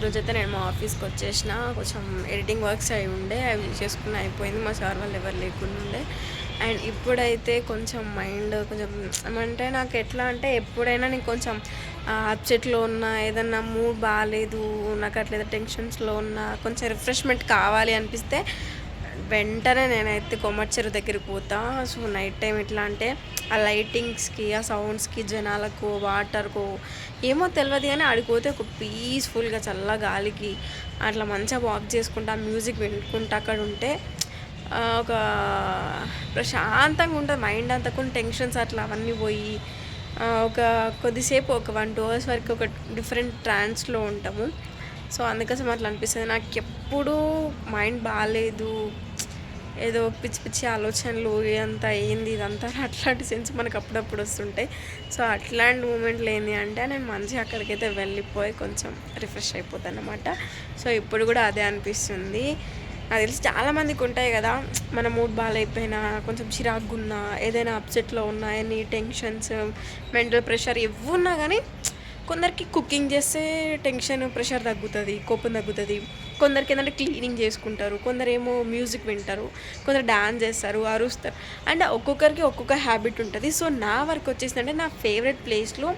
ఈరోజైతే నేను మా ఆఫీస్కి వచ్చేసిన. కొంచెం ఎడిటింగ్ వర్క్స్ అవి ఉండే, అవి చేసుకుని అయిపోయింది. మా సార్ వాళ్ళు ఎవరు లేకుండా ఉండే. అండ్ ఇప్పుడైతే కొంచెం మైండ్ కొంచెం ఏమంటే నాకు ఎట్లా అంటే ఎప్పుడైనా నేను కొంచెం అప్సెట్లో ఉన్నా, ఏదన్నా మూడ్ బాగాలేదు, నాకు అట్లా టెన్షన్స్లో ఉన్నా, కొంచెం రిఫ్రెష్మెంట్ కావాలి అనిపిస్తే వెంటనే నేనైతే కొమర్చెరువు దగ్గరికి పోతా. సో నైట్ టైం ఎట్లా అంటే ఆ లైటింగ్స్కి, ఆ సౌండ్స్కి, జనాలకు, వాటర్కు ఏమో తెలియదు కానీ ఆడిపోతే ఒక పీస్ఫుల్గా చల్ల గాలికి అట్లా మంచిగా వాక్ చేసుకుంటా, మ్యూజిక్ వినుకుంటా అక్కడ ఉంటే ఒక ప్రశాంతంగా ఉంటుంది మైండ్ అంతా. కొన్ని టెన్షన్స్ అట్లా అవన్నీ పోయి ఒక కొద్దిసేపు ఒక 1-2 అవర్స్ వరకు ఒక డిఫరెంట్ ట్రాన్స్లో ఉంటాము. సో అందుకోసం అట్లా అనిపిస్తుంది. నాకు ఎప్పుడూ మైండ్ బాగాలేదు, ఏదో పిచ్చి పిచ్చి ఆలోచనలు, ఇదంతా ఏంది ఇదంతా అట్లాంటి సెన్స్ మనకు అప్పుడప్పుడు వస్తుంటాయి. సో అట్లాంటి మూమెంట్లు ఏంటి అంటే నేను మంచిగా అక్కడికైతే వెళ్ళిపోయి కొంచెం రిఫ్రెష్ అయిపోతాను అన్నమాట. సో ఇప్పుడు కూడా అదే అనిపిస్తుంది. నాకు తెలిసి చాలామందికి ఉంటాయి కదా, మన మూడ్ బాగాలేకపోయినా, కొంచెం చిరాకున్నా, ఏదైనా అప్సెట్లో ఉన్నా, ఎనీ టెన్షన్స్, మెంటల్ ప్రెషర్ ఉన్నా కానీ కొందరికి కుకింగ్ చేస్తే టెన్షన్ ప్రెషర్ తగ్గుతుంది, కోపం తగ్గుతుంది. కొందరికి ఏంటంటే క్లీనింగ్ చేసుకుంటారు, కొందరేమో మ్యూజిక్ వింటారు, కొందరు డాన్స్ చేస్తారు, అరుస్తారు. అండ్ ఒక్కొక్కరికి ఒక్కొక్క హ్యాబిట్ ఉంటుంది. సో నా వరకు వచ్చేసిందంటే నా ఫేవరెట్ ప్లేస్లో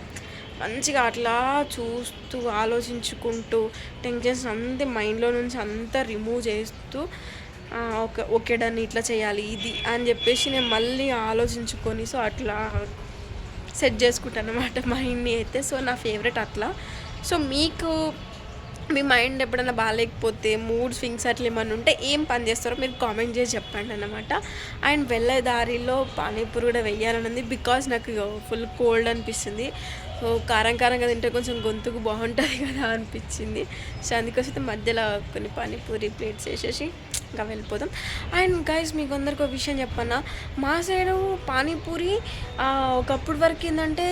మంచిగా అట్లా చూస్తూ ఆలోచించుకుంటూ టెన్షన్స్ అంతా మైండ్లో నుంచి అంతా రిమూవ్ చేస్తూ ఓకే డన్ ఇట్లా చేయాలి ఇది అని చెప్పేసి నేను మళ్ళీ ఆలోచించుకొని సో అట్లా సెట్ చేసుకుంటాను అన్నమాట మైండ్ని అయితే. సో నా ఫేవరెట్ అట్లా. సో మీకు మీ మైండ్ ఎప్పుడైనా బాగాలేకపోతే, మూడ్ స్వింగ్స్ అట్లా ఏమన్నా ఉంటే ఏం పని చేస్తారో మీరు కామెంట్ చేసి చెప్పండి అన్నమాట. అండ్ వెళ్ళే దారిలో పానీపూరి కూడా వెయ్యాలని ఉంది, బికాజ్ నాకు ఫుల్ కోల్డ్ అనిపిస్తుంది. సో కారంగా తింటే కొంచెం గొంతుకు బాగుంటుంది కదా అనిపించింది. సో అందుకోసం మధ్యలో కొన్ని పానీపూరి ప్లేట్స్ వేసేసి ఇంకా వెళ్ళిపోదాం. అండ్ గైస్ మీకు అందరికి ఒక విషయం చెప్పన్నా, మా సైడు పానీపూరి ఒకప్పుడు వరకు ఏంటంటే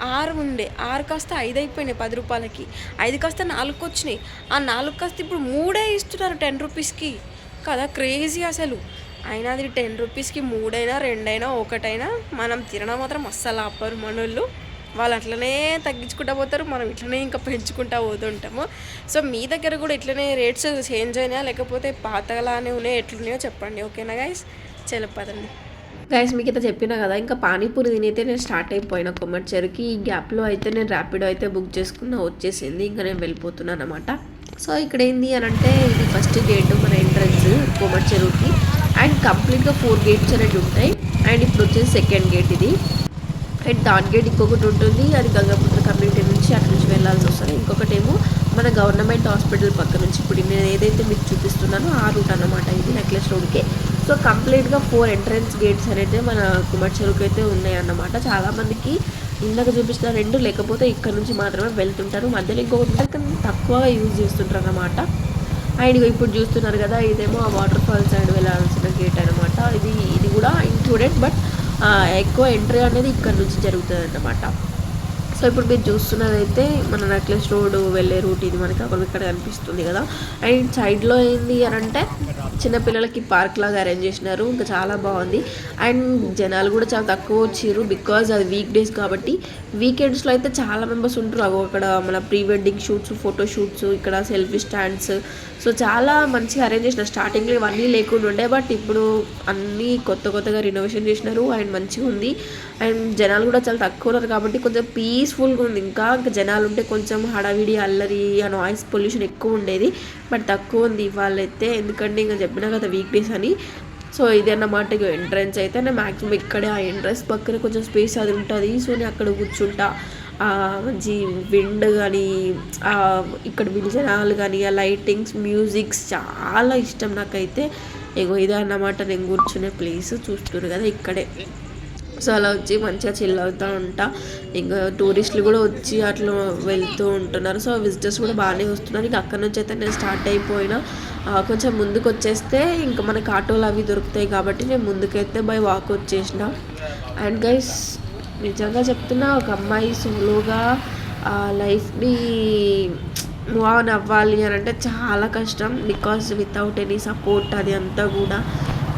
6 ఉండే, 6 కాస్త 5 అయిపోయినాయి 10 రూపాయలకి, 5 కాస్త 4 వచ్చినాయి, ఆ 4 కాస్త ఇప్పుడు 3 ఇస్తున్నారు 10 రూపీస్కి కదా. క్రేజీ అసలు. అయినా అది 10 రూపీస్కి 3 అయినా 2 అయినా 1 అయినా మనం తినడం మాత్రం అస్సలు ఆపరు మనోళ్ళు. వాళ్ళు అట్లనే తగ్గించుకుంటూ పోతారు, మనం ఇట్లనే ఇంకా పెంచుకుంటూ పోతుంటాము. సో మీ దగ్గర కూడా ఇట్లనే రేట్స్ చేంజ్ అయినా లేకపోతే పాతలానే ఉన్నాయి ఎట్లున్నాయో చెప్పండి, ఓకేనా గైస్? చెప్పదండి గైస్. మీకు అయితే చెప్పినా కదా, ఇంకా పానీపూరి తినైతే నేను స్టార్ట్ అయిపోయినా కొమర్చెరువుకి. ఈ గ్యాప్లో అయితే నేను ర్యాపిడో అయితే బుక్ చేసుకున్నా, వచ్చేసింది. ఇంకా నేను వెళ్ళిపోతున్నాను అనమాట. సో ఇక్కడ ఏంది అని అంటే ఇది ఫస్ట్ గేట్ మన ఎంట్రన్స్ కొమర్చెరువుకి. అండ్ కంప్లీట్గా 4 గేట్స్ అనేవి ఉంటాయి. అండ్ ఇప్పుడు వచ్చేసి సెకండ్ గేట్ ఇది. అండ్ థర్డ్ గేట్ ఇంకొకటి ఉంటుంది, అది గంగాపుత్ర కమ్యూనిటీ నుంచి అక్కడి నుంచి వెళ్ళాల్సి వస్తుంది. ఇంకొకటి ఏమో మన గవర్నమెంట్ హాస్పిటల్ పక్క నుంచి. ఇప్పుడు నేను ఏదైతే మీకు చూపిస్తున్నానో ఆ రూట్ అన్నమాట ఇది, నెక్లెస్ రోడ్కి. సో కంప్లీట్గా 4 ఎంట్రన్స్ గేట్స్ అనేది మన కొమర్చెరువుకి అయితే ఉన్నాయన్నమాట. చాలామందికి ఇందాక చూపించిన 2 లేకపోతే ఇక్కడ నుంచి మాత్రమే వెళ్తుంటారు, మధ్యలో ఇంకొకటి కానీ తక్కువగా యూజ్ చేస్తుంటారు అన్నమాట. అండ్ ఇప్పుడు చూస్తున్నారు కదా, ఇదేమో ఆ వాటర్ ఫాల్స్ సైడ్ వెళ్ళాల్సిన గేట్ అనమాట. ఇది కూడా ఇంక్లూడెడ్, బట్ ఎక్కువ ఎంట్రీ అనేది ఇక్కడ నుంచి జరుగుతుంది అన్నమాట. సో ఇప్పుడు మీరు చూస్తున్నదైతే మన నెక్లెస్ రోడ్ వెళ్ళే రూట్ ఇది మనకి అక్కడ ఇక్కడ కనిపిస్తుంది కదా. అండ్ సైడ్లో ఏంది అని అంటే చిన్నపిల్లలకి పార్క్ లాగా అరేంజ్ చేసినారు, ఇంకా చాలా బాగుంది. అండ్ జనాలు కూడా చాలా తక్కువ వచ్చారు, బికాజ్ అది వీక్ డేస్ కాబట్టి. వీకెండ్స్లో అయితే చాలా మెంబర్స్ ఉంటారు. అక్కడ మన pre wedding shoots, photo shoots, ఇక్కడ సెల్ఫీ స్టాండ్స్, సో చాలా మంచిగా అరేంజ్ చేసినారు. స్టార్టింగ్లో ఇవన్నీ లేకుండా ఉండే, బట్ ఇప్పుడు అన్నీ కొత్తగా రినోవేషన్ చేసినారు. అండ్ మంచిగా ఉంది. అండ్ జనాలు కూడా చాలా తక్కువ ఉన్నారు కాబట్టి కొంచెం పీస్ఫుల్గా ఉంది. ఇంకా జనాలు ఉంటే కొంచెం హడావిడి, అల్లరి, ఆ నాయిస్ పొల్యూషన్ ఎక్కువ ఉండేది, బట్ తక్కువ ఉంది ఇవాళైతే. ఎందుకంటే ఇంకా చెప్పినా కదా వీక్ డేస్ అని. సో ఇది అన్నమాట ఎంట్రన్స్ అయితే. నేను మ్యాక్సిమం ఇక్కడే ఆ ఎంట్రన్స్ పక్కన కొంచెం స్పేస్ అది ఉంటుంది. సో నేను అక్కడ కూర్చుంటా, మంచి విండ్ కానీ, ఇక్కడ జనాలు కానీ, ఆ లైటింగ్స్, మ్యూజిక్స్ చాలా ఇష్టం నాకైతే. ఇదే అన్నమాట నేను కూర్చునే ప్లేస్. చూస్తున్నారు కదా ఇక్కడే. సో అలా వచ్చి మంచిగా చిల్ అవుతూ ఉంటా. ఇంకా టూరిస్టులు కూడా వచ్చి అట్లా వెళ్తూ ఉంటున్నారు. సో విజిటర్స్ కూడా బాగానే వస్తున్నారు. ఇంకా అక్కడ నుంచి అయితే నేను స్టార్ట్ అయిపోయినా. కొంచెం ముందుకు వచ్చేస్తే ఇంకా మనకు ఆటోలు అవి దొరుకుతాయి కాబట్టి నేను ముందుకైతే బై వాక్ వచ్చేసిన. అండ్ గైస్ నిజంగా చెప్తున్నా, ఒక అమ్మాయి సోలోగా లైఫ్ని మూవ్ ఆన్ అవ్వాలి అని అంటే చాలా కష్టం, బికాజ్ వితౌట్ ఎనీ సపోర్ట్ అది అంతా కూడా.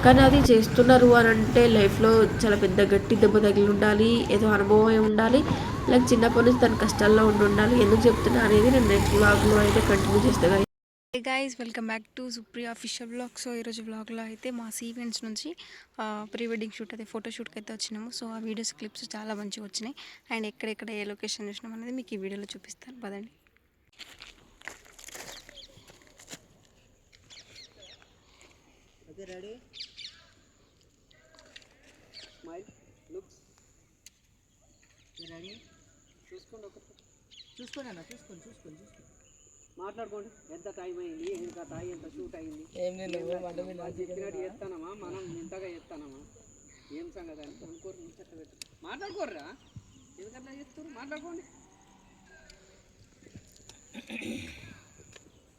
కానీ అది చేస్తున్నారు అని అంటే లైఫ్లో చాలా పెద్ద గట్టి దెబ్బ తగిలి ఉండాలి, ఏదో అనుభవం ఉండాలి. లైక్ చిన్నప్పటి నుంచి తన కష్టాల్లో ఉండాలి. ఎందుకు చెప్తున్నా అనేది నేను నెక్స్ట్ వ్లాగ్లో అయితే కంటిన్యూ చేస్తాను. Hey guys, welcome back to Supriya official vlog. So ఈరోజు వ్లాగ్లో అయితే మా ఈవెంట్స్ నుంచి ప్రీ వెడ్డింగ్ షూట్ అయితే ఫోటోషూట్కి అయితే వచ్చినాము. సో ఆ వీడియోస్ క్లిప్స్ చాలా మంచిగా వచ్చినాయి. అండ్ ఎక్కడెక్కడ ఏ లొకేషన్ చూసినాం అనేది మీకు ఈ వీడియోలో చూపిస్తాను. పదండి. రెడీ స్మైల్ లుక్స్ రెడీ చూసుకోండి చూసుకోండి అన్న చూసుకోండి మాట్లాడుకోండి. ఎంత టైం అయింది, ఎంత టైం, ఎంత షూట్ అయింది, చెప్పినట్టు చేస్తానమ్మా, మనం ఇంతగా చేస్తానమ్మా, ఏం సంగతి అని అనుకోరు. ముచ్చట్లు పెట్టు మాట్లాడుకోర్రా, ఎందుకట్లా చేస్తారు, మాట్లాడుకోండి.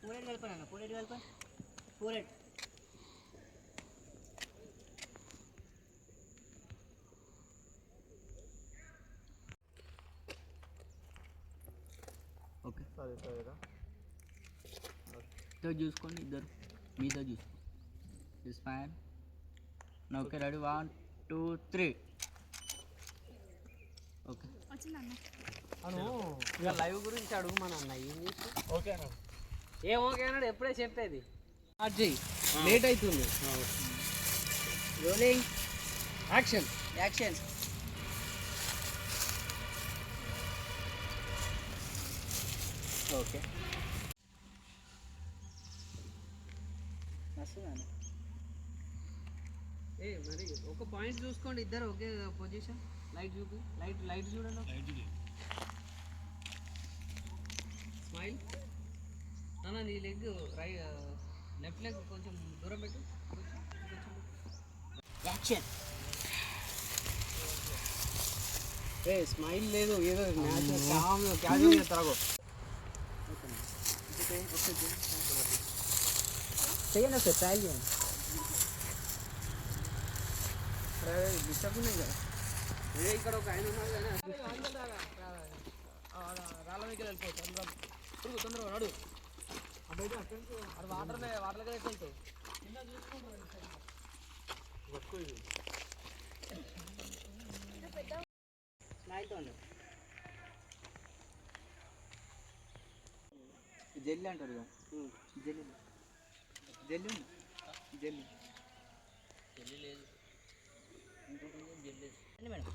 పూరేడు కలిపానన్న, పూరేడు కలిపా, పూరేడు ఓకే. సరేరా చూసుకోండి, ఇద్దరు మీతో చూసుకోండి. This fine. Okay ready, 1 2 3. Okay ఇక లైవ్ గురించి అడుగు మన అన్న. ఏం చేసి ఓకే అన్న, ఏం ఓకే అన్నాడు, ఎప్పుడే చెప్పేది. అజయ్ లేట్ అవుతుంది. Rolling action action. ఓకే ఏ మరి ఒక పాయింట్ చూసుకోండి, ఇద్దరు ఒకే పొజిషన్. లైట్ చూపి, లైట్ చూడండి. స్మైల్ అన్న, నీ లెగ్ లెఫ్ట్ లెగ్ కొంచెం దూరం పెట్టు. యాక్షన్. ఏ స్మైల్ లేదు, ఏదో క్యాజువల్ చేస్తారో చేయండి, సార్ ట్రయల్ చేయండి. డిస్టర్బ్ ఉన్నాయి కదా. ఇక్కడ ఒక ఆయన ఉన్నాడు కానీ రాళ్ళ దగ్గర వెళ్ళిపోతాడు. తొందరగా నడు, అది వాటర్గా వెళ్తావు. జెల్లి అంటారు కదా, జెల్లి జెల్లి జెల్లి జెల్లి లేదు మేడం.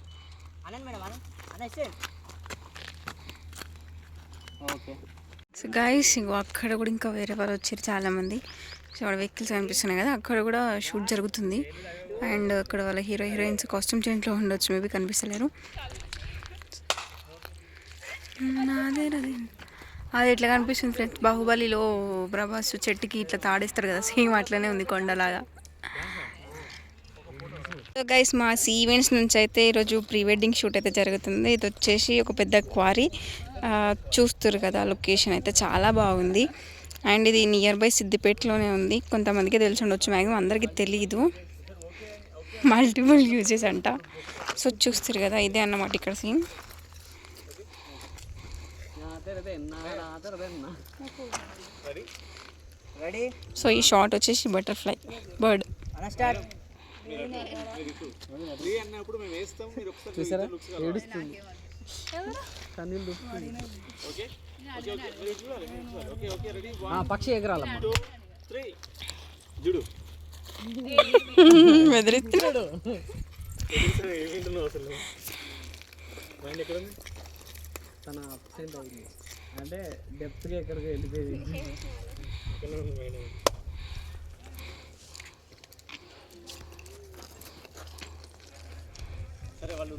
అనండి మేడం, అన్న ఓకే. సో గైస్, ఇంకో అక్కడ కూడా ఇంకా వేరే వాళ్ళు వచ్చారు చాలామంది. సో అక్కడ వెహికల్స్ కనిపిస్తున్నాయి కదా, అక్కడ కూడా షూట్ జరుగుతుంది. అండ్ అక్కడ వాళ్ళ హీరోయిన్స్ కాస్ట్యూమ్ చేంజ్లో ఉండొచ్చు, మేబీ కనిపిస్తలేరు. అది ఎట్లా కనిపిస్తుంది ఫ్రెండ్స్, బాహుబలిలో ప్రభాస్ చెట్టుకి ఇట్లా తాడేస్తారు కదా, సేమ్ అట్లనే ఉంది కొండలాగా. సో గైస్, మా ఈవెంట్స్ నుంచి అయితే ఈరోజు ప్రీ వెడ్డింగ్ షూట్ అయితే జరుగుతుంది. ఇది వచ్చేసి ఒక పెద్ద క్వారీ, చూస్తారు కదా, లొకేషన్ అయితే చాలా బాగుంది. అండ్ ఇది నియర్ బై సిద్దిపేటలోనే ఉంది. కొంతమందికి తెలిసి ఉండొచ్చు, మ్యాక్సిమం అందరికీ తెలియదు. మల్టిపుల్ యూజెస్ అంట. సో చూస్తారు కదా, ఇదే అన్నమాట ఇక్కడ సీన్. సో ఈ షాట్ వచ్చేసి బటర్ఫ్లై బర్డ్. చూసారా, ఏడుస్తుంది. పక్షి ఎగరాలమ్మా. బెదిరిస్తున్నాడు. తన అబ్సెంట్ అయింది అంటే డెప్త్గా ఎక్కడికి వెళ్ళిపోయింది. సరే వాళ్ళు